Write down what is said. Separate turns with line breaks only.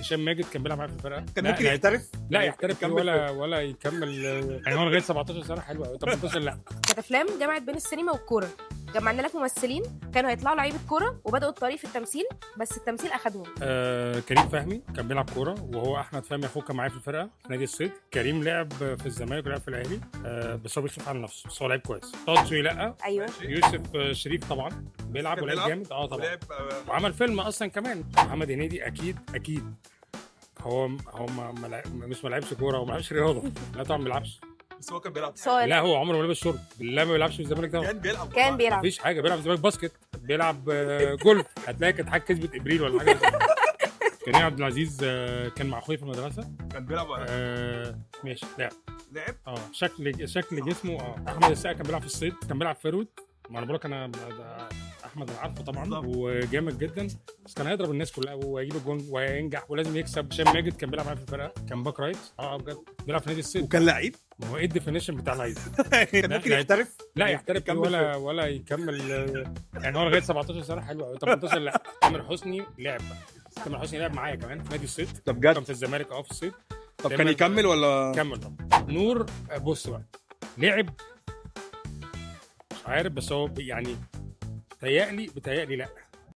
هشام ماجد كان بيلعب معايا في الفرقه.
كان ممكن يحترف.
لا يحترف
يكمل
ولا يكمل. يعني هو لغايه 17 سنه حلوه قوي، 18 لا.
كانت افلام جمعت بين السينما والكوره، جمعنا لك ممثلين كانوا هيطلعوا لعيبه كوره وبداوا الطريق في التمثيل، بس التمثيل اخدهم.
كريم فهمي كان بيلعب كوره، وهو احمد فهمي اخوه كان معايا في الفرقه في نادي الصيد. كريم لعب في الزمالك ولعب في الاهلي، بس هو بيخاف على نفسه، بس هو لعيب كويس. طه دسوقي لا.
ايوه
يوسف شريف طبعا بيلعب ولعب جامد طبعا،
لعب
وعمل فيلم اصلا كمان. محمد هنيدي اكيد هو مش ما لعبش كوره وما لعبش رياضه. لا طبعا ما بيلعبش.
بس هو كان بيلعب.
سؤال.
لا هو عمره ما لبس شورت، بالله ما بيلعبش في الزمالك ده.
كان بيلعب.
مفيش حاجه، بيلعب في الزمالك باسكت، بيلعب جولف. هتلاقي كانت حاجه كسبت ابريل ولا حاجه. كريم عبد العزيز كان مع اخويا في المدرسه.
كان بيلعب
ماشي لعب. شكل
صح.
جسمه. احمد السقا كان بيلعب في الصيد، كان بيلعب فيرود. ما انا بقول لك انا احمد انا عارفه طبعا
بالظبط.
وجامد جدا، بس كان هيضرب الناس كلها وهيجيب الجون وهينجح ولازم يكسب. هشام ماجد كان بيلعب معايا في الفرقه، كان باك رايت بجد، بيلعب في نادي الصيد.
وكان لعيب.
ما هو ايه الديفينيشن بتاع لعيب؟
كان ممكن يحترف.
لا يحترف
يكمل
ولا يكمل. يعني هو لغايه 17 سنه حلوه قوي، 18 لا. تامر حسني لعب بقى. تامر حسني لعب معايا كمان في نادي الصيد.
ده بجد.
كان في الزمالك في الصيد.
طب كان يكمل ولا
كمل طبعا. نور بص بقى لعب، مش عارف، بس هو يعني بيتهيألي لا.